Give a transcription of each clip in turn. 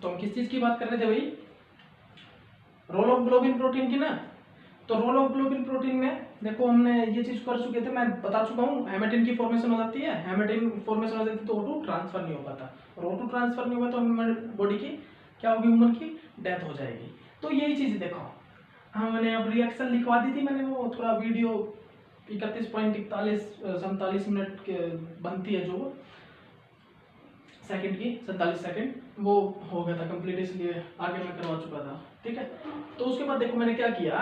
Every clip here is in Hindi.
तो हम किस चीज की बात कर रहे थे भाई, रोल ऑफ ग्लोबिन प्रोटीन की ना। तो रोल ऑफ ग्लोबिन प्रोटीन में देखो हमने ये चीज कर चुके थे, मैं बता चुका हूँ, हेमेटिन की फॉर्मेशन हो जाती है, हेमेटिन फॉर्मेशन हो जाती है तो O2 ट्रांसफर नहीं हो पाता, और O2 ट्रांसफर नहीं हुआ तो ह्यूमन बॉडी की क्या होगी, ह्यूमन की डेथ हो जाएगी। तो यही चीज देखो, हाँ मैंने अब रिएक्शन लिखवा दी थी मैंने, वो थोड़ा वीडियो 31.47 के बनती है जो सेकंड की 47 सेकंड, वो हो गया था कंप्लीट, इसलिए आगे मैं करवा चुका था। ठीक है, तो उसके बाद देखो मैंने क्या किया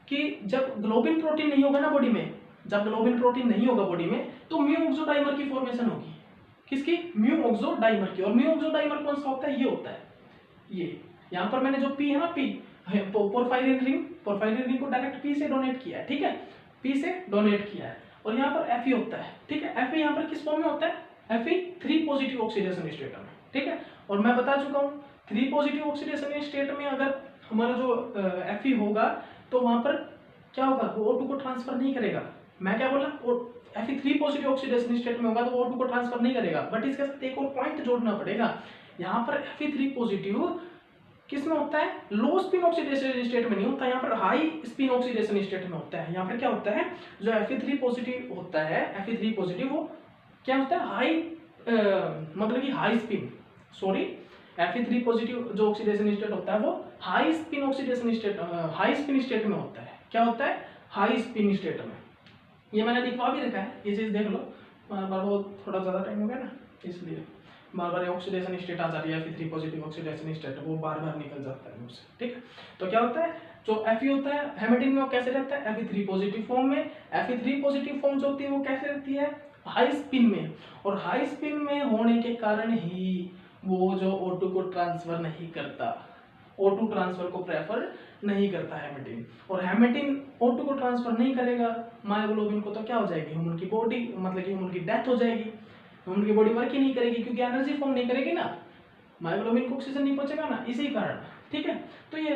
कि जब ग्लोबिन प्रोटीन नहीं होगा ना बॉडी में, जब ग्लोबिन प्रोटीन नहीं होगा बॉडी में तो म्यू ऑक्सोडाइमर की फॉर्मेशन होगी। किसकी, म्यू ऑक्सोडाइमर की। और म्यू ऑक्सोडाइमर कौन सा होता है, ये होता है ये, यहाँ पर मैंने जो पी है ना, P porphyrin ring, porphyrin ring को डायरेक्ट पी से डोनेट किया है। ठीक है, पी से डोनेट किया है। और यहाँ पर एफ होता है। ठीक है, एफ यहाँ पर किस फॉर्म में होता है, Fe3 पॉजिटिव ऑक्सीडेशन स्टेट में। ठीक है, और मैं बता चुका हूँ 3 पॉजिटिव ऑक्सीडेशन स्टेट में अगर हमारा जो Fe होगा तो वहां पर क्या होगा, वो O2 को ट्रांसफर नहीं करेगा। मैं क्या बोला, Fe3 पॉजिटिव ऑक्सीडेशन स्टेट में होगा तो वो O2 को ट्रांसफर नहीं करेगा। बट इसके साथ एक और पॉइंट जोड़ना पड़ेगा, यहाँ पर Fe3 पॉजिटिव किस में होता है, लो स्पिन ऑक्सीडेशन स्टेट में नहीं होता, यहाँ पर हाई स्पिन ऑक्सीडेशन स्टेट में होता है। यहाँ पर क्या होता है, जो Fe3 पॉजिटिव होता है, Fe3 पॉजिटिव वो क्या होता है, हाई मतलब कि high spin, sorry Fe3 positive जो ऑक्सीडेशन स्टेट होता है वो high spin oxidation state, high spin state में होता है। क्या होता है, हाई स्पिन स्टेट में। ये मैंने लिखवा भी रखा है, ये चीज देख लो, बार बार वो थोड़ा ज्यादा टाइम हो गया ना, इसलिए बार बार ऑक्सीडेशन स्टेट आ जाती है, Fe3 पॉजिटिव ऑक्सीडेशन स्टेट वो बार बार निकल जाता है मुझसे। ठीक है, तो क्या होता है, जो Fe होता है हेमेटिन में वो कैसे रहता है, Fe3 पॉजिटिव फॉर्म में। Fe3 पॉजिटिव फॉर्म जो होती है वो कैसे रहती है, हाई स्पिन में। और हाई स्पिन में होने के कारण ही वो जो O2 को ट्रांसफर नहीं करता, O2 ट्रांसफर को प्रेफर नहीं करता हेमेटिन। और हेमेटिन O2 को ट्रांसफर नहीं करेगा मायोग्लोबिन को, तो क्या हो जाएगी, ह्यूमन की बॉडी मतलब कि ह्यूमन की डेथ हो जाएगी, ह्यूमन की बॉडी वर्क ही नहीं करेगी, क्योंकि एनर्जी फॉर्म नहीं करेगी ना, मायोग्लोबिन को ऑक्सीजन नहीं पहुंचेगा ना, इसी कारण। ठीक है, तो ये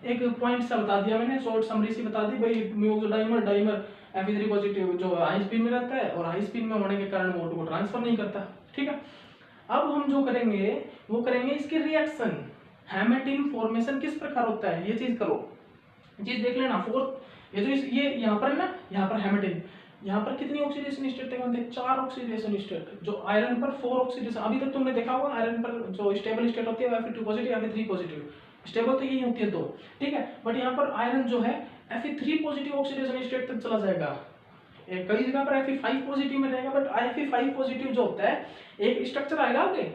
एक पॉइंट सा बता दिया मैंने, शॉर्ट समरी सी बता दी भाई, म्यूओक्सोडाइमर डाइमर Fe3 पॉजिटिव जो हाई स्पीड में रहता है और हाई स्पीड में होने के कारण वो O2 को ट्रांसफर नहीं करता। ठीक है, अब हम जो करेंगे वो करेंगे इसकी रिएक्शन, हेमेटिन फॉर्मेशन किस प्रकार होता है, ये चीज करो, चीज देख लेना। फोर्थ ये जो ये यहाँ पर है ना, यहाँ पर हेमेटिन, यहाँ पर कितनी ऑक्सीडेशन स्टेट है, 4 ऑक्सीडेशन स्टेट, जो आयरन पर 4 ऑक्सीडेशन। अभी तक तुमने देखा होगा आयरन पर जो स्टेबल स्टेट होती है Fe2 positive Fe3 positive, stable तो यही होती है दो। ठीक है, बट यहाँ पर आयरन जो है Fe3 पॉजिटिव ऑक्सीडेशन स्टेट तक चला जाएगा, कई जगह पर Fe5 पॉजिटिव में रहेगा, बट Fe5 पॉजिटिव जो होता है एक स्ट्रक्चर आएगा, आगे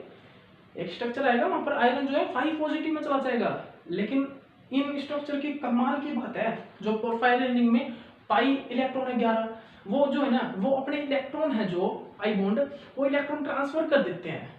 एक स्ट्रक्चर आएगा वहां पर आयरन जो है 5 पॉजिटिव में चला जाएगा। लेकिन इन स्ट्रक्चर की कमाल की बात है, जो पोरफायरिन रिंग में पाई इलेक्ट्रॉन है 11, वो जो है ना वो अपने इलेक्ट्रॉन है जो पाई बॉन्ड, वो इलेक्ट्रॉन ट्रांसफर कर देते हैं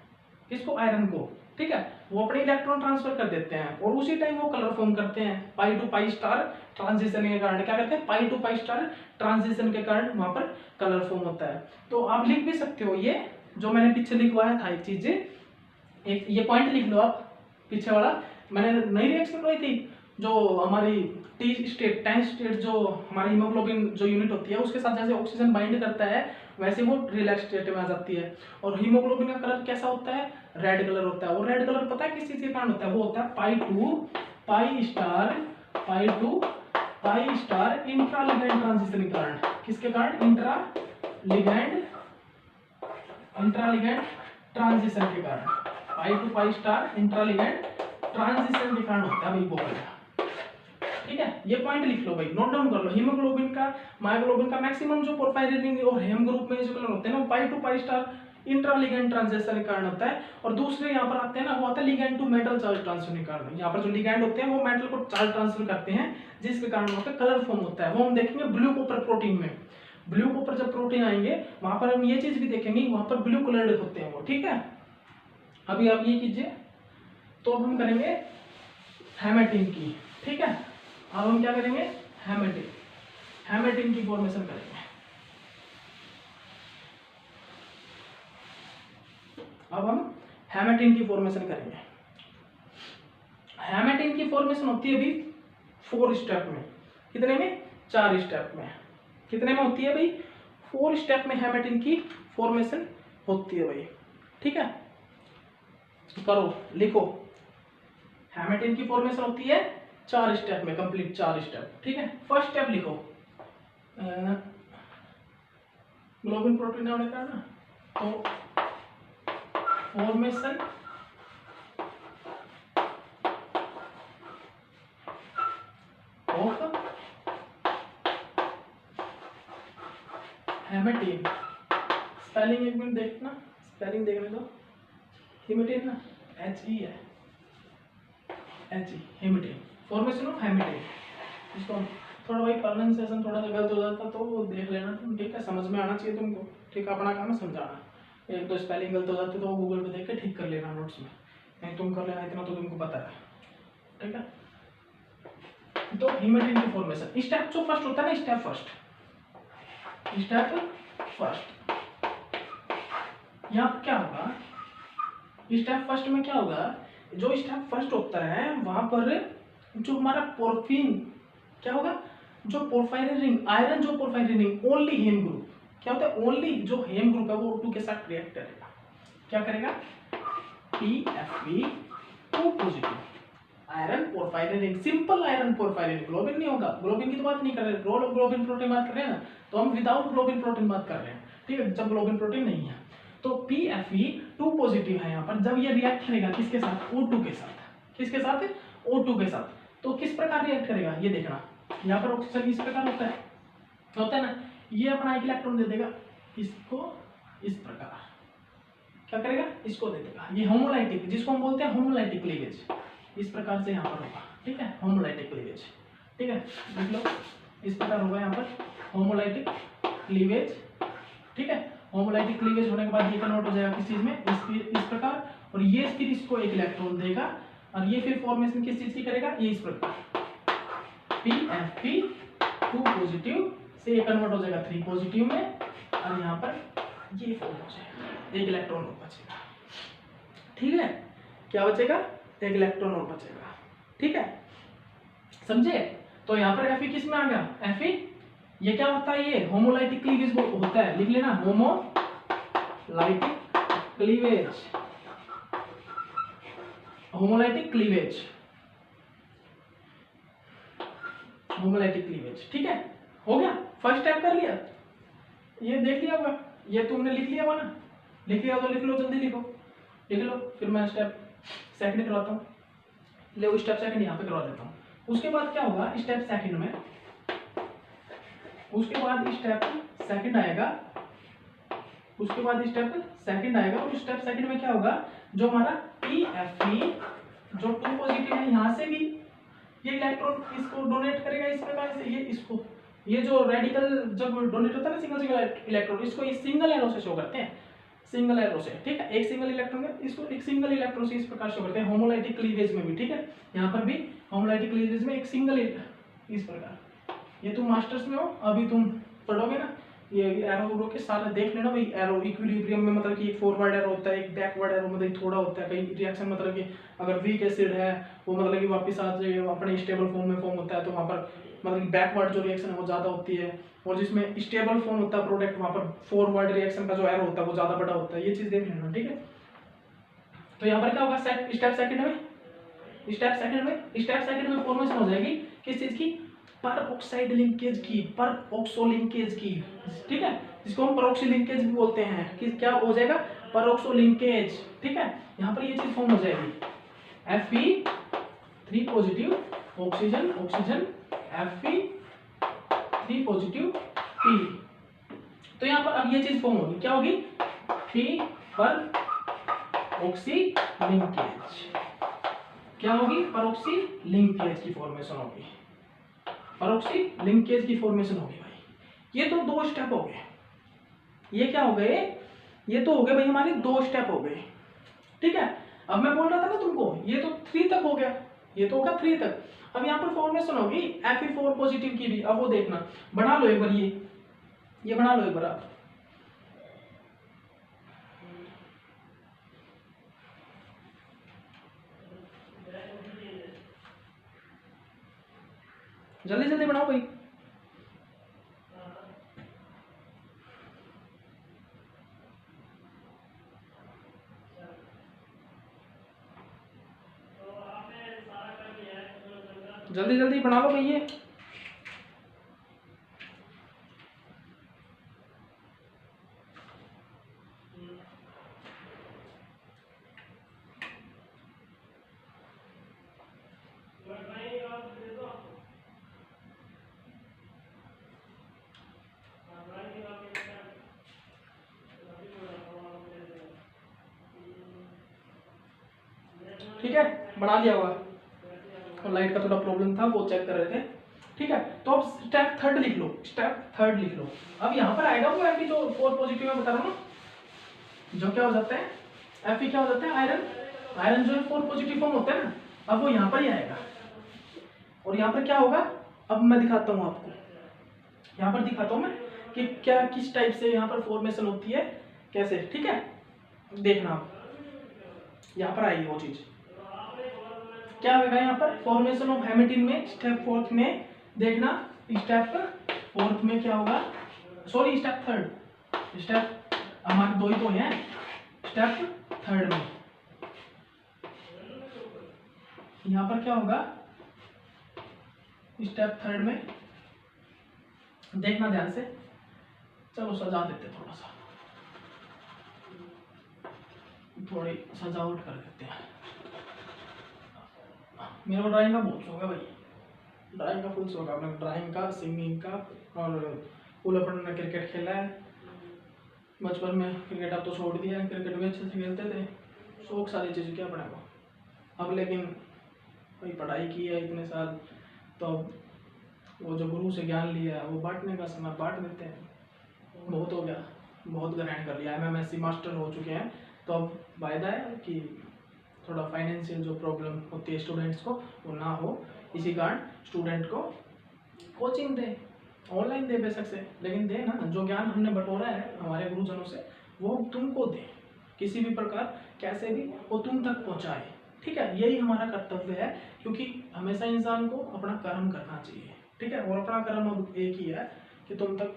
किसको, आयरन को। ठीक है, वो अपने इलेक्ट्रॉन ट्रांसफर कर देते हैं और उसी टाइम वो कलर फॉर्म करते हैं पाई टू पाई स्टार ट्रांजिशन के कारण। क्या करते हैं, पाई टू पाई स्टार ट्रांजिशन के कारण वहां पर कलर फॉर्म होता है। तो आप लिख भी सकते हो, ये जो मैंने पीछे लिखवाया था एक चीज, एक ये पॉइंट लिख लो आप पीछे वाला, मैंने नई रिएक्शन करवाई थी जो हमारी टी स्टेट 10 स्टेट जो हमारी हीमोग्लोबिन जो यूनिट होती है उसके साथ जैसे ऑक्सीजन बाइंड करता है वैसे वो रिलैक्स स्टेट में आ जाती है। और हीमोग्लोबिन का कलर कैसा होता है, रेड कलर होता है। और रेड कलर पता है किस चीज के कारण होता है, वो होता है pi to pi star intra ligand transition के कारण। किसके कारण, इंट्रा लिगैंड ट्रांजिशन के कारण, pi to pi star intra ligand transition के कारण होता है भाई वो कलर। ठीक है, ये पॉइंट लिख लो भाई, नोट डाउन कर लो। हीमोग्लोबिन का मायोग्लोबिन का मैक्सिमम जो पोरफायरिन रिंग और हेम ग्रुप में जो कलर होते हैं ना, pi to pi star intra ligand transition के कारण होता है। और दूसरे यहाँ पर आते हैं ना, वो आता है ligand to metal charge transfer के कारण। यहाँ पर जो लिगैंड होते हैं वो मेटल को चार्ज ट्रांसफर करते हैं, जिसके कारण वहाँ पे कलर फॉर्म होता है। वो हम देखेंगे ब्लू कॉपर प्रोटीन में, ब्लू कॉपर जब प्रोटीन आएंगे वहां पर हम ये चीज भी देखेंगे, वहां पर ब्लू कलर्ड होते हैं वो। ठीक है, अभी आप ये कीजिए, तो अब हम करेंगे हेमेटिन की। ठीक है, अब हम क्या करेंगे, हेमेटिन की फॉर्मेशन करेंगे। अब हम हेमेटिन की फॉर्मेशन करेंगे। हेमेटिन की फॉर्मेशन होती है अभी 4 स्टेप में, कितने में, 4 स्टेप में। कितने में होती है भाई, 4 स्टेप में हेमेटिन की फॉर्मेशन होती है भाई। ठीक है, करो लिखो, हेमेटिन की फॉर्मेशन होती है 4 स्टेप में, कंप्लीट 4 स्टेप, ठीक है। फर्स्ट स्टेप लिखो, ग्लोबिन प्रोटीन होने का ना, तो फॉर्मेशन ऑफ हेमेटिन, स्पेलिंग एक मिनट देखना, स्पेलिंग देखने दो, हेमेटिन ना HE है, HE हेमेटिन, फॉर्मेशन ऑफ हेमेटिन। इसको थोड़ा वही प्रोनाउंसिएशन थोड़ा सा गलत हो जाता तो वो देख लेना तुम, ठीक है, समझ में आना चाहिए तुमको, ठीक है, अपना काम है समझाना, एक दो स्पेलिंग गलत हो जाती तो वो गूगल पे देख के ठीक कर लेना नोट्स में, नहीं तुम कर लेना, इतना तो तुमको पता है, ठीक है। तो हेमेटिन की फॉर्मेशन स्टेप जो फर्स्ट होता है ना, स्टेप फर्स्ट, यहाँ पर क्या होगा, स्टेप फर्स्ट में क्या होगा, जो स्टेप फर्स्ट होता है वहां पर जो हमारा पोरफिन क्या होगा, जो पोरफायरिन रिंग, आयरन जो पोरफायरिन रिंग, ओनली हेम ग्रुप, क्या होता है, ओनली जो हेम ग्रुप है वो O2 के साथ रिएक्ट करेगा, क्या करेगा, PFE2 positive, iron porphyrin ring, simple iron porphyrin, globin नहीं होगा, ग्लोबिन की तो बात नहीं कर रहे, ग्लोबिन प्रोटीन बात कर रहे हैं ना, तो हम विदाउट ग्लोबिन प्रोटीन बात कर रहे हैं, ठीक है, जब ग्लोबिन प्रोटीन नहीं है तो PFE2 पॉजिटिव है यहाँ पर, जब ये रिएक्ट करेगा किसके साथ, O2 के साथ, किसके साथ, O2 के साथ, तो किस प्रकार रिएक्ट करेगा ये देखना, यहाँ पर ऑक्सीजन इस प्रकार होता है ना, ये अपना एक इलेक्ट्रॉन दे देगा इसको, इस प्रकार क्या करेगा, इसको दे देगा, ये होमोलाइटिक, जिसको हम बोलते हैं होमोलाइटिक क्लीवेज, इस प्रकार से यहाँ पर होगा, ठीक है, होमोलाइटिक क्लीवेज, ठीक है, देख लो इस प्रकार होगा यहाँ पर होमोलाइटिक क्लीवेज, ठीक है। होमोलाइटिक क्लीवेज होने के बाद ये कन्वर्ट हो जाएगा किस चीज में, इस प्रकार, और ये फिर इसको एक इलेक्ट्रॉन देगा, और ये फिर फॉर्मेशन किस चीज की करेगा, ये इस प्रकार PFP2 पॉजिटिव से ये कन्वर्ट हो जाएगा 3 पॉजिटिव में, और यहाँ पर ये फॉर्म हो जाएगा, एक इलेक्ट्रॉन और बचेगा, ठीक है, क्या बचेगा, एक इलेक्ट्रॉन और बचेगा, ठीक है, समझे। तो यहाँ पर Fe किस में आ गया, Fe ये क्या होता है, ये होमोलाइटिक क्लीवेज होता है, लिख लेना, homolytic cleavage, homolytic cleavage, homolytic cleavage, ठीक है, हो गया, फर्स्ट स्टेप कर लिया, ये देख लिया होगा, ये तुमने लिख लिया होगा ना, लिख लिया तो लिख लो, जल्दी लिखो, लिख लो, फिर मैं स्टेप सेकंड करवाता हूँ, ले स्टेप सेकंड यहाँ पे करवा देता हूँ। उसके बाद क्या होगा, स्टेप सेकंड में, उसके बाद स्टेप सेकंड आएगा, उसके बाद स्टेप सेकंड आएगा, और स्टेप सेकंड में क्या होगा, जो हमारा PFE जो 2 पॉजिटिव है, यहाँ से भी ये इलेक्ट्रॉन इसको डोनेट करेगा इस प्रकार से, ये इसको, ये जो रेडिकल जब डोनेट होता है ना सिंगल सिंगल इलेक्ट्रॉन, इसको इस सिंगल एरो से शो करते हैं, सिंगल एरो से, ठीक है, एक सिंगल इलेक्ट्रॉन है, इसको एक सिंगल इलेक्ट्रॉन से इस प्रकार शो करते हैं, होमोलाइटिक क्लीवेज में भी, ठीक है, यहाँ पर भी होमोलाइटिक क्लीवेज में एक सिंगल इस प्रकार, ये तुम मास्टर्स में हो, अभी तुम पढ़ोगे ना, ये एरो के सारे देख लेना भाई, एरो इक्विलिब्रियम में मतलब कि एक फॉरवर्ड एरो होता है, एक बैकवर्ड एरो मतलब थोड़ा होता है, कहीं रिएक्शन मतलब कि अगर वीक एसिड है वो मतलब कि वापस आ जाए अपने स्टेबल फॉर्म में फॉर्म होता है, तो वहाँ पर मतलब कि बैकवर्ड जो रिएक्शन है वो ज़्यादा होती है, और जिसमें स्टेबल फॉर्म होता है प्रोडक्ट, वहाँ पर फॉरवर्ड रिएक्शन का जो एरो होता है वो ज़्यादा बड़ा होता है, ये चीज़ देख लेना, ठीक है। तो यहाँ पर क्या होगा, स्टेप सेकंड में फॉर्मेशन हो जाएगी किस चीज़ की, पर ऑक्साइड लिंकेज की, पर ऑक्सो लिंकेज की, ठीक है, जिसको हम परऑक्सी लिंकेज भी बोलते हैं, कि क्या हो जाएगा, परऑक्सो लिंकेज, ठीक है। यहाँ पर ये चीज फॉर्म हो जाएगी, Fe3 positive oxygen, Fe3 positive P, तो यहाँ पर अब ये चीज फॉर्म होगी, क्या होगी, P पर ऑक्सी लिंकेज, क्या होगी, परऑक्सी लिंकेज की फॉर्मेशन होगी, परऑक्सी लिंकेज की फॉर्मेशन होगी भाई। ये तो 2 स्टेप हो गए, ये क्या हो गए, ये तो हो गए भाई हमारे 2 स्टेप हो गए, ठीक है। अब मैं बोल रहा था ना तुमको, ये तो 3 तक हो गया, ये तो होगा 3 तक, अब यहाँ पर फॉर्मेशन होगी Fe4 पॉजिटिव की भी, अब वो देखना, बना लो एक बार, ये बना लो एक बार आप, जल्दी जल्दी बनाओ भाई। जल्दी जल्दी बना लो भैया। ठीक है, बना लिया होगा। और लाइट का थोड़ा प्रॉब्लम था, वो चेक कर रहे थे। ठीक है, तो अब स्टेप थर्ड लिख लो, स्टेप थर्ड लिख लो। अब यहाँ पर आएगा वो एफी जो 4 पॉजिटिव में बता रहा हूँ ना, जो क्या हो जाता है एफी क्या हो जाता है आयरन, आयरन जो है 4 पॉजिटिव फॉर्म होता है ना, अब वो यहाँ पर ही आएगा। और यहाँ पर क्या होगा, अब मैं दिखाता हूँ आपको, यहाँ पर दिखाता हूँ मैं कि क्या किस टाइप से यहाँ पर फॉर्मेशन होती है, कैसे। ठीक है, देखना आप यहाँ पर आएगी वो चीज क्या होगा। यहाँ पर फॉर्मेशन ऑफ हेमेटिन में स्टेप फोर्थ में देखना, स्टेप फोर्थ में क्या होगा, सॉरी स्टेप थर्ड, स्टेप हमारे 2 ही तो हैं, स्टेप थर्ड में यहाँ पर क्या होगा, स्टेप थर्ड में देखना ध्यान से। चलो सजा देते, थोड़ा सा थोड़ी सजावट कर देते हैं। मेरे को ड्राइंग का बहुत शौक है भाई, ड्राइंग का फुल शौक है अपने, ड्राइंग का, सिंगिंग का, और फुल अपन ने क्रिकेट खेला है बचपन में। क्रिकेट अब तो छोड़ दिया है, क्रिकेट भी अच्छे से खेलते थे, शौक सारी चीज़ क्या अपने को। अब लेकिन भाई पढ़ाई की है इतने साल, तो वो जो गुरु से ज्ञान लिया है वो बांटने का समय बांट देते हैं। बहुत हो गया, बहुत ग्रहण कर लिया, MMSc मास्टर हो चुके हैं, तो अब वायदा है कि थोड़ा फाइनेंशियल जो प्रॉब्लम होती है स्टूडेंट्स को वो ना हो, इसी कारण स्टूडेंट को कोचिंग दे, ऑनलाइन दे बेशक से, लेकिन दे ना, जो ज्ञान हमने बटोरा है हमारे गुरुजनों से वो तुमको दे, किसी भी प्रकार कैसे भी वो तुम तक पहुँचाए। ठीक है, यही हमारा कर्तव्य है, क्योंकि हमेशा इंसान को अपना कर्म करना चाहिए। ठीक है, और अपना कर्म अब एक ही है कि तुम तक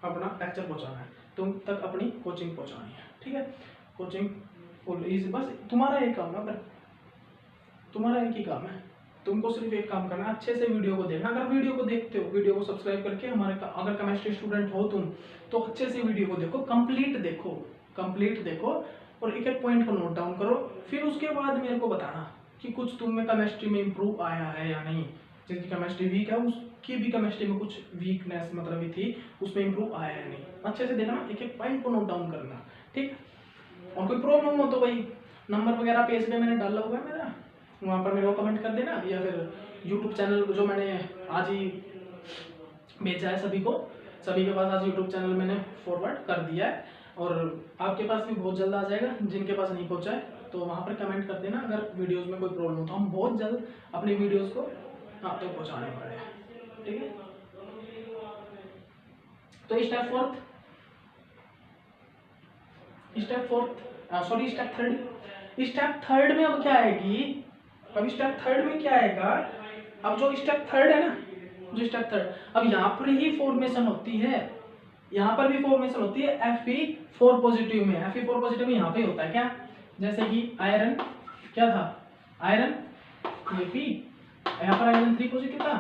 अपना लेक्चर पहुँचाना है, तुम तक अपनी कोचिंग पहुँचानी है। ठीक है, कोचिंग बस तुम्हारा एक काम है, पर तुम्हारा एक ही काम है, तुमको सिर्फ एक काम करना है, अच्छे से वीडियो को देखना। अगर वीडियो को देखते हो, वीडियो को सब्सक्राइब करके हमारे अगर केमिस्ट्री स्टूडेंट हो तुम, तो अच्छे से वीडियो को देखो, कंप्लीट देखो, कंप्लीट देखो, और एक एक पॉइंट को नोट डाउन करो। फिर उसके बाद मेरे को बताना कि कुछ तुम में केमिस्ट्री में इम्प्रूव आया है या नहीं। जिसकी केमिस्ट्री वीक है उसकी भी केमिस्ट्री में कुछ वीकनेस मतलब भी थी, उसमें इम्प्रूव आया है नहीं, अच्छे से देखना, एक एक पॉइंट को नोट डाउन करना। ठीक, और कोई प्रॉब्लम हो तो भाई नंबर वगैरह पेज पे मैंने डाला हुआ है मेरा, वहाँ पर मेरे को कमेंट कर देना, या फिर यूट्यूब चैनल जो मैंने आज ही भेजा है सभी को, सभी के पास आज यूट्यूब चैनल मैंने फॉरवर्ड कर दिया है, और आपके पास भी बहुत जल्द आ जाएगा। जिनके पास नहीं पहुँचा है तो वहाँ पर कमेंट कर देना, अगर वीडियोज़ में कोई प्रॉब्लम हो तो हम बहुत जल्द अपनी वीडियोज़ को आप तक पहुँचाने वाले हैं। ठीक है, तो स्टेप स्टेप थर्ड में अब क्या आएगी, अब स्टेप थर्ड में क्या आएगा, अब जो स्टेप थर्ड है ना, जो स्टेप थर्ड, अब यहाँ पर ही फॉर्मेशन होती है, यहाँ पर भी फॉर्मेशन होती है Fe4 पॉजिटिव में। Fe4 पॉजिटिव में यहाँ पे होता है क्या, जैसे कि आयरन क्या था, आयरन ये P, यहाँ पर आयरन 3 पॉजिटिव था,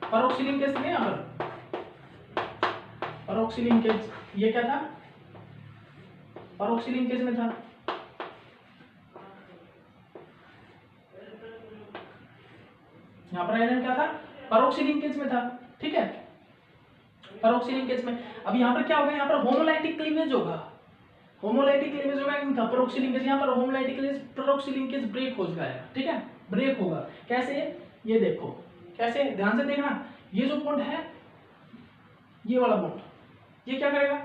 परऑक्सीलिन केस में, यहाँ पर परऑक्सीलिन केस ये क्या था, परऑक्सीलिन केस में था, यहाँ पर आयरन क्या था, परऑक्सीलिन केस में था। ठीक है, परऑक्सीलिन केस में अब यहाँ पर क्या होगा, यहाँ पर होमोलाइटिक क्लीवेज होगा, होमोलाइटिक क्लीवेज होगा इनका, परऑक्सीलिन केस, यहाँ पर होमोलाइटिक क्लीवेज परऑक्सीलिन केस ब्रेक हो जाएगा। ठीक है, ब्रेक होगा कैसे, ये देखो कैसे, ध्यान से देखना, ये जो बॉन्ड है, ये वाला बॉन्ड, ये क्या करेगा,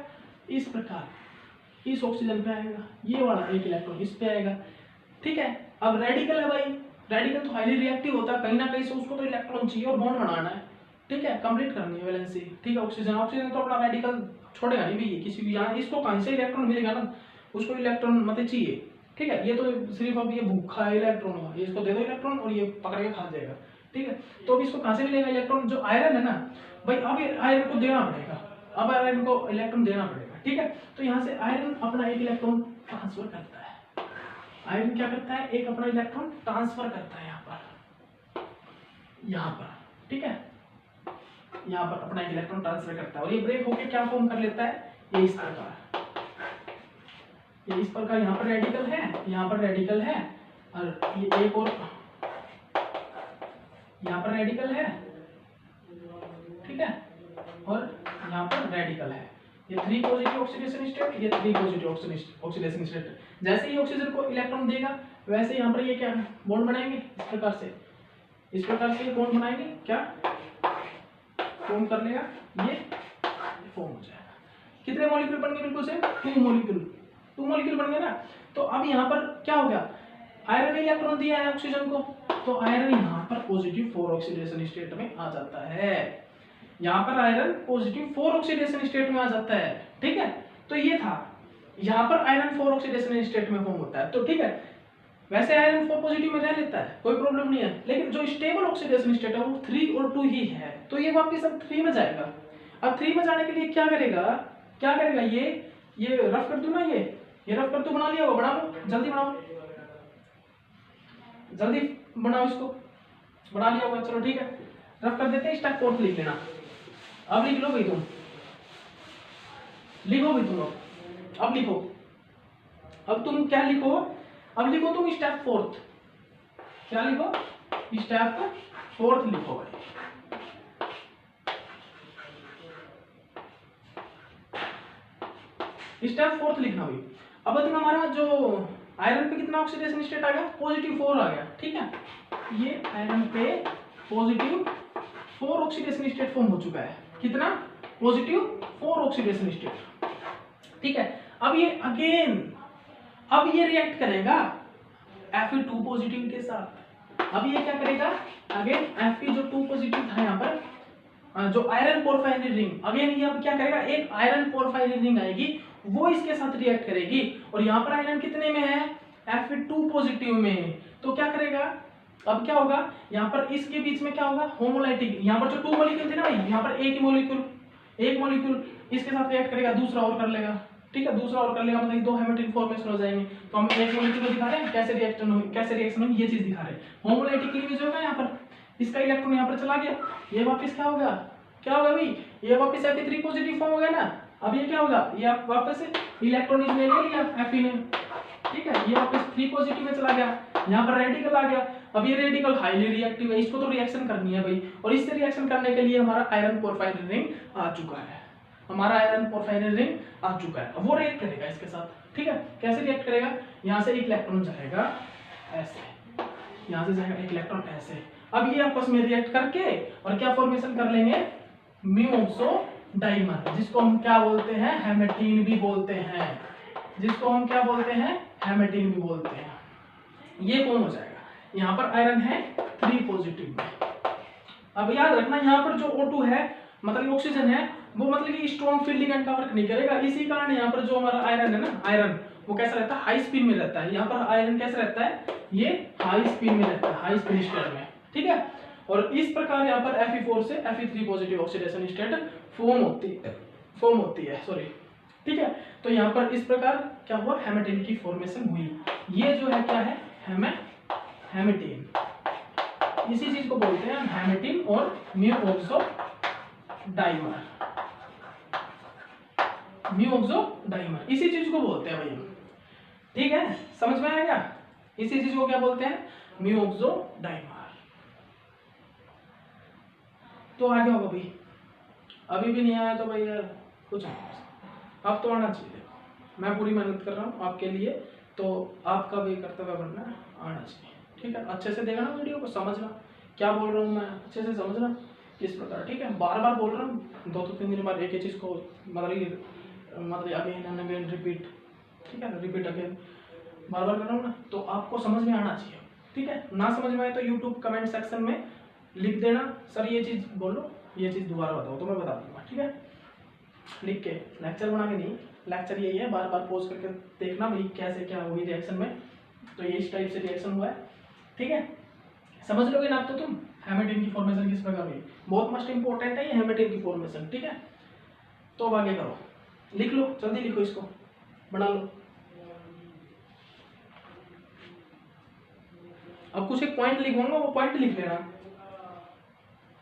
इस प्रकार इस ऑक्सीजन पे आएगा, ये वाला एक इलेक्ट्रॉन इस पे आएगा। ठीक है, अब रेडिकल है भाई, रेडिकल तो हाईली रिएक्टिव होता है, कहीं ना कहीं से उसको तो इलेक्ट्रॉन चाहिए और बॉन्ड बनाना है। ठीक है, कंप्लीट करनी है वैलेंसी। ठीक है, ऑक्सीजन तो अपना रेडिकल छोड़ेगा नहीं भी, किसी भी यहाँ इसको कहीं से इलेक्ट्रॉन मिलेगा ना, उसको इलेक्ट्रॉन मतलब चाहिए। ठीक है, ये तो सिर्फ अब ये भूखा इलेक्ट्रॉन होगा, ये इसको दे दो इलेक्ट्रॉन और ये पकड़ के खा जाएगा। ठीक है, तो अब इसको कहाँ से मिलेगा इलेक्ट्रॉन, जो आयरन है ना भाई, अब आयरन को देना पड़ेगा, अब आयरन को इलेक्ट्रॉन देना पड़ेगा। ठीक है, तो यहाँ से आयरन अपना एक इलेक्ट्रॉन ट्रांसफर करता है, आयरन क्या करता है, एक अपना इलेक्ट्रॉन ट्रांसफर करता है यहाँ पर। यहाँ पर, ठीक है, यहाँ पर अपना एक इलेक्ट्रॉन ट्रांसफर करता है और ये ब्रेक होके क्या फॉर्म कर लेता है, ये इस प्रकार, ये इस प्रकार यहाँ पर रेडिकल है, यहाँ पर रेडिकल है, और ये एक और यहाँ पर रेडिकल है, ठीक है, और यहाँ पर रेडिकल है। ये 3 पॉजिटिव ऑक्सीडेशन स्टेट, ये 3 पॉजिटिव ऑक्सीडेशन स्टेट। जैसे ही ऑक्सीजन को इलेक्ट्रॉन देगा वैसे यहाँ पर ये क्या बॉन्ड बनाएंगे, इस प्रकार से, इस प्रकार से बॉन्ड बनाएंगे, क्या फॉर्म कर लेगा, ये फॉर्म हो जाएगा। कितने मॉलिक्यूल बन गए, बिल्कुल से 2 मॉलिक्यूल बन गए ना। तो अब यहाँ पर क्या हो गया, आयरन इलेक्ट्रॉन दिया है ऑक्सीजन को, तो आयरन यहाँ पर पॉजिटिव 4 ऑक्सीडेशन स्टेट में आ जाता है, यहाँ पर आयरन पॉजिटिव 4 ऑक्सीडेशन स्टेट में आ जाता है, ठीक है। तो ये था, यहाँ पर आयरन 4 ऑक्सीडेशन स्टेट में फॉर्म होता है, तो ठीक है, वैसे आयरन 4 पॉजिटिव में रह लेता है, कोई प्रॉब्लम नहीं है, लेकिन जो स्टेबल ऑक्सीडेशन स्टेट है वो 3 और 2 ही है, तो ये वापस अब 3 में जाएगा। अब 3 में जाने के लिए क्या करेगा, ये रफ कर दूं ना, ये रफ कर दूं, बना लिया होगा, बना लो, जल्दी बनाओ इसको, बना लिया होगा, चलो ठीक है, रफ कर देते हैं। स्टेप 4 लिख लेना, अब लिख लो भाई तुम, अब लिखो, अब तुम क्या लिखो, अब लिखो तुम स्टेप 4, क्या लिखो, स्टेप 4 लिखो भाई। स्टेप 4 लिखना भाई। अब तक हमारा जो आयरन पे कितना ऑक्सीडेशन स्टेट आ गया, पॉजिटिव 4 आ गया, ठीक है, ये आयरन पे पॉजिटिव 4 ऑक्सीडेशन स्टेट फॉर्म हो चुका है, कितना, पॉजिटिव 4 ऑक्सीडेशन स्टेट, ठीक है। अब ये अगेन, अब ये रिएक्ट करेगा Fe2 पॉजिटिव के साथ, अब ये क्या करेगा, अगेन Fe जो 2 पॉजिटिव था यहाँ पर, जो आयरन पोरफायरिन रिंग, अगेन ये अब क्या करेगा, एक आयरन पोरफायरिन रिंग आएगी, वो इसके साथ रिएक्ट करेगी, और यहाँ पर आयरन कितने में है, Fe2 पॉजिटिव में, तो क्या करेगा, अब क्या होगा, यहाँ पर इसके बीच में क्या होगा, होमोलाइटिक, यहाँ पर जो 2 मॉलिक्यूल थे ना भाई, यहाँ पर एक मॉलिक्यूल इसके साथ रिएक्ट करेगा, दूसरा और कर लेगा, ठीक है, दूसरा और कर लेगा, मतलब 2 हेमेटिन फॉर्मेशन हो जाएंगे। तो हम एक मॉलिक्यूल को दिखा रहे हैं कैसे रिएक्शन होगी, ये चीज दिखा रहे हैं। होमोलाइटिक क्लीवेज होगा, यहाँ पर इसका इलेक्ट्रॉन यहाँ पर चला गया, ये वापस क्या होगा भाई, ये वापस Fe3 पॉजिटिव फॉर्म हो गया ना। अब ये क्या होगा, ये आप वापस इलेक्ट्रॉन इसने ले लिया Fe ने, ठीक है, ये वापस 3 पॉजिटिव में चला गया, यहाँ पर रेडिकल आ गया। अब ये रेडिकल हाईली रिएक्टिव है, इसको तो रिएक्शन करनी है भाई, और इससे रिएक्शन करने के लिए हमारा आयरन पोरफायरिन रिंग आ चुका है, अब वो रिएक्ट करेगा इसके साथ, ठीक है। कैसे रिएक्ट करेगा, यहाँ से एक इलेक्ट्रॉन जाएगा ऐसे, यहाँ से जाएगा एक इलेक्ट्रॉन ऐसे, अब ये आपस में रिएक्ट करके और क्या फॉर्मेशन कर लेंगे, म्यू डाइमर, जिसको हम क्या बोलते हैं, हेमेटीन भी बोलते हैं, ये फॉर्म हो जाएगा। यहाँ पर आयरन है 3 पॉजिटिव में। अब याद रखना, यहाँ पर जो O2 है, मतलब ऑक्सीजन है, वो मतलब कि स्ट्रॉन्ग फील्ड लिगेंड का वर्क नहीं करेगा, इसी कारण यहाँ पर जो हमारा आयरन है ना, आयरन वो कैसा रहता है, हाई स्पिन में रहता है। यहाँ पर आयरन कैसा रहता है, ये हाई स्पिन में रहता है, हाई स्पिन स्टेट में, ठीक है। और इस प्रकार यहाँ पर Fe4 से Fe3 positive oxidation state form होती है, सॉरी, ठीक है। तो यहाँ पर इस प्रकार क्या हुआ, हेमेटीन की फॉर्मेशन हुई। ये जो है क्या है, हेमेटीन, इसी चीज को बोलते हैं हेमेटीन और म्यू ऑक्सो डाइमर, इसी चीज को बोलते हैं भाई, ठीक है, समझ में आया क्या, इसी चीज को क्या बोलते हैं, म्यू ऑक्सो डाइमर। तो आगे होगा भाई, अभी भी नहीं आया तो भाई यार कुछ नहीं, अब तो आना चाहिए। मैं पूरी मेहनत कर रहा हूँ आपके लिए, तो आपका भी कर्तव्य बनना आना चाहिए, ठीक है। अच्छे से देखना वीडियो को, समझना क्या बोल रहा हूँ मैं, अच्छे से समझना किस प्रकार, ठीक है। बार बार बोल रहा हूँ, 2-3 दिन बाद एक ही चीज़ को मतलब अगेन एंड अगेन रिपीट, ठीक है, रिपीट अगेन बार बार कर रहा हूँ ना, तो आपको समझ में आना चाहिए, ठीक है। ना समझ में आए तो यूट्यूब कमेंट सेक्शन में लिख देना, सर ये चीज़ बोलो, ये चीज़ दोबारा बताओ, तो मैं बता दूंगा, ठीक है। लिख के, लेक्चर बना के नहीं, लेक्चर यही है, बार बार पोज करके देखना भाई कैसे क्या हुई रिएक्शन में, तो ये इस टाइप से रिएक्शन हुआ है, ठीक है। समझ लोगे ना आप तो तुम, हेमेटीन की फॉर्मेशन किस प्रकार हुई, बहुत मस्ट इंपॉर्टेंट है ये हेमेटीन की फॉर्मेशन, ठीक है। तो अब आगे करो, लिख लो, जल्दी लिखो, इसको बना लो। अब कुछ एक पॉइंट लिखूंगा, वो पॉइंट लिख लेना,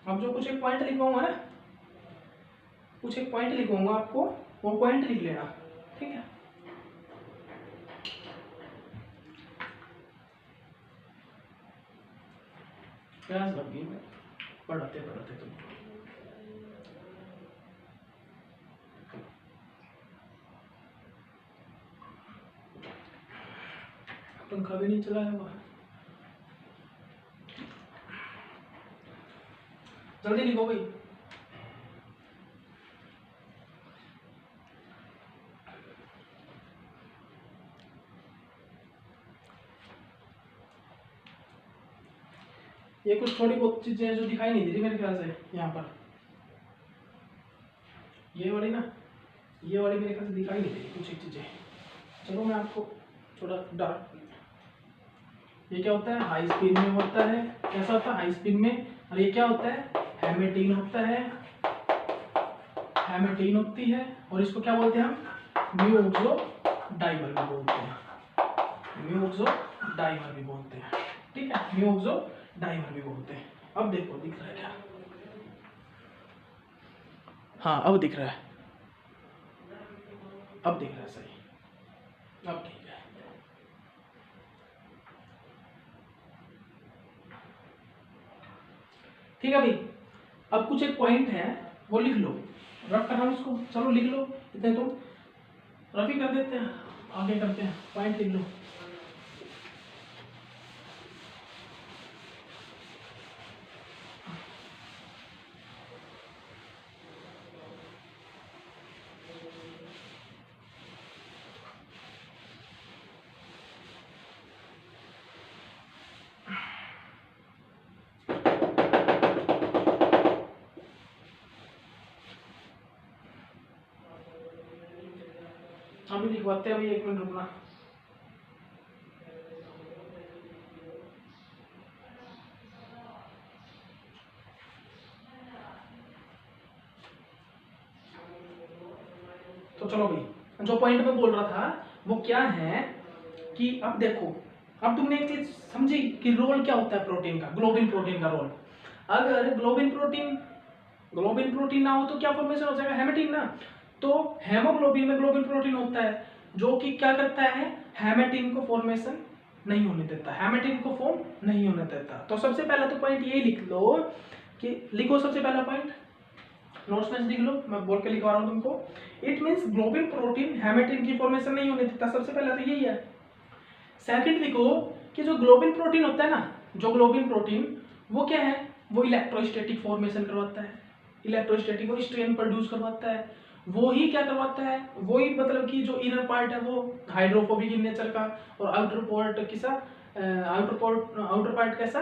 अब जो कुछ एक पॉइंट लिखवाऊंगा ना, कुछ एक पॉइंट लिखवाऊंगा आपको, वो पॉइंट लिख लेना, ठीक है। प्यास लग गई मैं पढ़ाते पढ़ाते तुमको। पंखा भी नहीं चला है बाहर। जल्दी लिखो भाई। ये कुछ थोड़ी बहुत चीजें हैं जो दिखाई नहीं दे रही मेरे ख्याल से यहाँ पर, ये वाली ना, ये वाली मेरे ख्याल से दिखाई नहीं दे रही कुछ एक चीजें। चलो मैं आपको थोड़ा डार्क, ये क्या होता है, हाई स्पीड में होता है, कैसा होता है हाई स्पीड में, और ये क्या होता है, हेमेटीन होता है, हेमेटीन होती है, और इसको क्या बोलते हैं हम, म्यू ऑक्सो डाइमर भी बोलते हैं, म्यू ऑक्सो डाइमर भी बोलते हैं, ठीक है, म्यू ऑक्सो डाइमर भी बोलते हैं। अब देखो दिख रहा है क्या, हाँ अब दिख रहा है, अब दिख रहा है सही, अब ठीक है। ठीक है भाई, अब कुछ एक पॉइंट है वो लिख लो, रफ करना उसको, चलो लिख लो, इतने तुम रफ ही कर देते हैं, आगे करते हैं, पॉइंट लिख लो। अभी लिखवाते हैं, अभी 1 मिनट रुकना। तो चलो भाई, जो पॉइंट मैं बोल रहा था वो क्या है कि अब देखो, अब तुमने एक चीज समझी कि रोल क्या होता है प्रोटीन का, ग्लोबिन प्रोटीन का रोल। अगर ग्लोबिन प्रोटीन ना हो तो क्या फॉर्मेशन हो जाएगा, हेमेटिन ना। तो हेमोग्लोबिन में ग्लोबिन प्रोटीन होता है जो कि क्या करता है, हेमेटिन को फॉर्मेशन नहीं होने देता, हेमेटिन को फॉर्म नहीं होने देता। तो सबसे पहला तो पॉइंट ये लिख लो कि, लिखो सबसे पहला पॉइंट, नोट्स में लिख लो, मैं बोल के लिखवा रहा हूँ तुमको। इट मीन्स ग्लोबिन प्रोटीन हेमेटिन की फॉर्मेशन नहीं होने देता, सबसे पहला तो यही है। सेकंड लिखो कि जो ग्लोबिन प्रोटीन होता है ना, जो ग्लोबिन प्रोटीन वो क्या है, वो इलेक्ट्रोस्टैटिक फॉर्मेशन करवाता है, इलेक्ट्रोस्टैटिक और स्ट्रेन प्रोड्यूस करवाता है। वो ही क्या करवाता है, वही मतलब कि जो इनर पार्ट है वो हाइड्रोफोबिक इन नेचर का, और आउटर पार्ट किसा, आउटर पार्ट कैसा,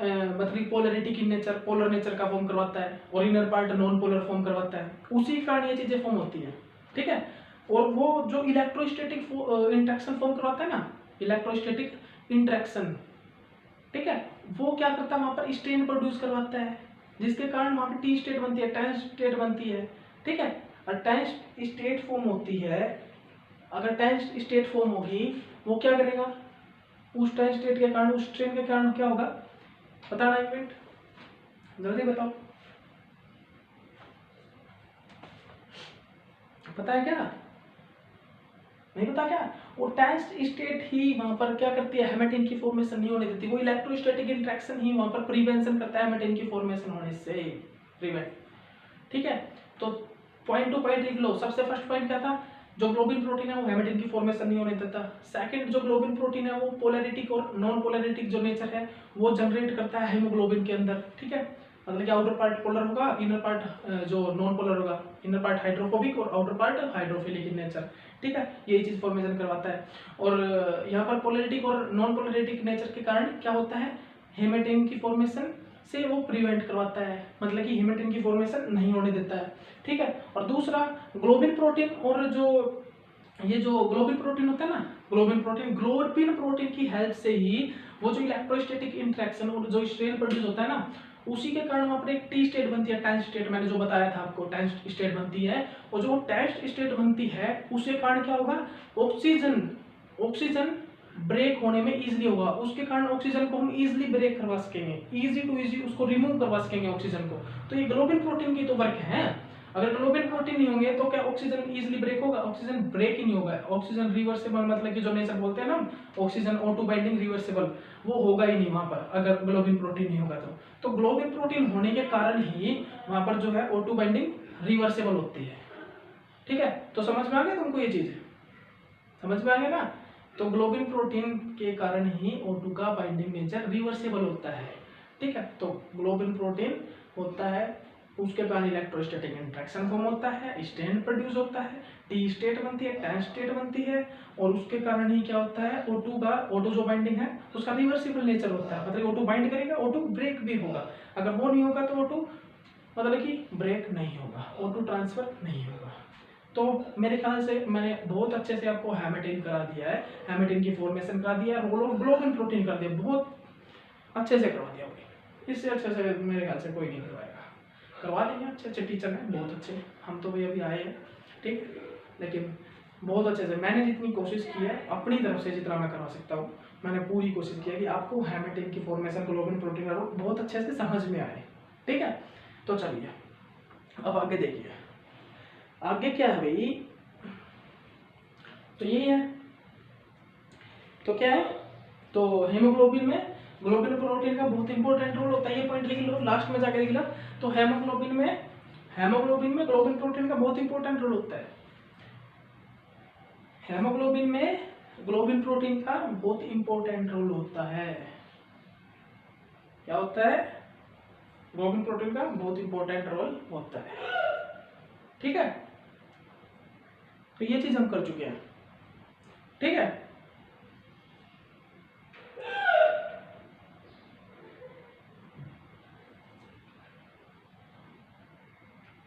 मतलब पोलरिटिक इन नेचर, पोलर नेचर का फॉर्म करवाता है, और inner part non polar form करवाता है। उसी के कारण ये चीजें फॉर्म होती है, ठीक है। और वो जो इलेक्ट्रोस्टैटिक इंटरेक्शन फॉर्म करवाता है ना, इलेक्ट्रोस्टैटिक इंटरेक्शन, ठीक है, वो क्या करता है वहां पर स्ट्रेन प्रोड्यूस करवाता है, जिसके कारण वहां पर टी स्टेट बनती है, टेंस स्टेट बनती है, ठीक है। और टेंस स्टेट फॉर्म होती है, अगर टेंस स्टेट फॉर्म होगी वो क्या करेगा, उस टेंस स्टेट के कारण, उस स्ट्रेन के कारण क्या होगा, बताना एक मिनट, जल्दी बताओ, पता है क्या, नहीं पता क्या, वो टेंस स्टेट ही वहां पर क्या करती है, हेमेटिन की फॉर्मेशन नहीं होने देती, वो इलेक्ट्रोस्टैटिक इंटरेक्शन ही वहां पर प्रिवेंशन करता है हेमेटिन की फॉर्मेशन होने से, प्रिवेंट, ठीक है। तो पॉइंट टू पॉइंट लिख लो। सबसे फर्स्ट पॉइंट क्या था, जो ग्लोबिन प्रोटीन है वो हेमेटिन की फॉर्मेशन नहीं होने देता। सेकंड, जो ग्लोबिन प्रोटीन है वो पोलैरिटिक और नॉन पोलैरिटिक जो नेचर है वो जनरेट करता है हेमोग्लोबिन के अंदर, ठीक है। मतलब कि आउटर पार्ट पोलर होगा, इनर पार्ट जो नॉन पोलर होगा, इनर पार्ट हाइड्रोफोबिक और outer part hydrophilic in nature, ठीक है, यही चीज फॉर्मेशन करवाता है। और यहाँ पर पोलैरिटिक और नॉन पोलैरिटिक नेचर के कारण क्या होता है, हेमेटिन की फॉर्मेशन से वो प्रिवेंट करवाता है, मतलब कि हेमेटिन की फॉर्मेशन नहीं होने देता है, ठीक है। और दूसरा, ग्लोबिन प्रोटीन और जो ये जो ग्लोबिन प्रोटीन होता है ना, ग्लोबिन प्रोटीन की हेल्प से ही वो जो इलेक्ट्रोस्टैटिक इंटरेक्शन और जो स्ट्रेन प्रोड्यूस होता है ना, उसी के कारण वहां पर एक टी स्टेट बनती है, टेंस स्टेट, मैंने जो बताया था आपको, टेंस स्टेट बनती है। और जो टेंस स्टेट बनती है उसके कारण क्या होगा, ऑक्सीजन ब्रेक होने में इजीली होगा, उसके कारण ऑक्सीजन को हम इजीली ब्रेक करवा सकेंगे, इजी टू इजी उसको रिमूव करवा सकेंगे ऑक्सीजन को। तो ये ग्लोबिन प्रोटीन की तो वर्क है। अगर ग्लोबिन प्रोटीन नहीं होंगे तो क्या ऑक्सीजन इजीली ब्रेक होगा? ऑक्सीजन ब्रेक ही नहीं होगा। ऑक्सीजन रिवर्सेबल मतलब कि जो नेचर बोलते हैं ना ऑक्सीजन O2 बाइंडिंग रिवर्सेबल, वो होगा ही नहीं वहां पर अगर ग्लोबिन प्रोटीन नहीं होगा तो ग्लोबिन प्रोटीन होने के कारण ही वहां पर जो है O2 बाइंडिंग रिवर्सेबल होती है। ठीक है, तो समझ में आ गया तुमको ये चीज? समझ में आ गया ना? तो ग्लोबिन प्रोटीन के कारण ही O2 का बाइंडिंग नेचर रिवर्सेबल होता है। ठीक है, तो ग्लोबिन प्रोटीन होता है, उसके कारण इलेक्ट्रोस्टैटिक इंटरेक्शन फॉर्म होता है, स्ट्रेन प्रोड्यूस होता है, टी स्टेट बनती है, टेन स्टेट बनती है, और उसके कारण ही क्या होता है O2 जो बाइंडिंग है उसका रिवर्सिबल नेचर होता है। मतलब O2 बाइंड करेगा, O2 ब्रेक भी होगा। अगर वो नहीं होगा तो O2 मतलब कि ब्रेक नहीं होगा, O2 ट्रांसफर नहीं होगा। तो मेरे ख्याल से मैंने बहुत अच्छे से आपको हेमेटिन करा दिया है, हेमेटिन की फॉर्मेशन करा दिया है, ग्लोबिन प्रोटीन कर दिया, बहुत अच्छे से करवा दिया होगी। इससे अच्छे से मेरे ख्याल से कोई नहीं करवाएगा। करवा देंगे, अच्छे अच्छे टीचर हैं, बहुत अच्छे। हम तो भाई अभी आए हैं, ठीक, लेकिन बहुत अच्छे से मैंने जितनी कोशिश की है अपनी तरफ से, जितना मैं करवा सकता हूँ मैंने पूरी कोशिश की है कि आपको हेमेटिन की फॉर्मेशन, ग्लोबिन प्रोटीन का रोल बहुत अच्छे से समझ में आए। ठीक है, तो चलिए अब आगे देखिए, आगे क्या है भाई? तो ये है, तो क्या है, तो हेमोग्लोबिन में ग्लोबिन प्रोटीन का बहुत इंपॉर्टेंट रोल होता है। ये पॉइंट लिख लो, लास्ट में जाकर लिख लो। तो हेमोग्लोबिन में ग्लोबिन प्रोटीन का बहुत इंपॉर्टेंट रोल होता है। हेमोग्लोबिन में ग्लोबिन प्रोटीन का बहुत इंपॉर्टेंट रोल होता है। क्या होता है? ग्लोबिन प्रोटीन का बहुत इंपॉर्टेंट रोल होता है। ठीक है, तो ये चीज हम कर चुके हैं। ठीक है।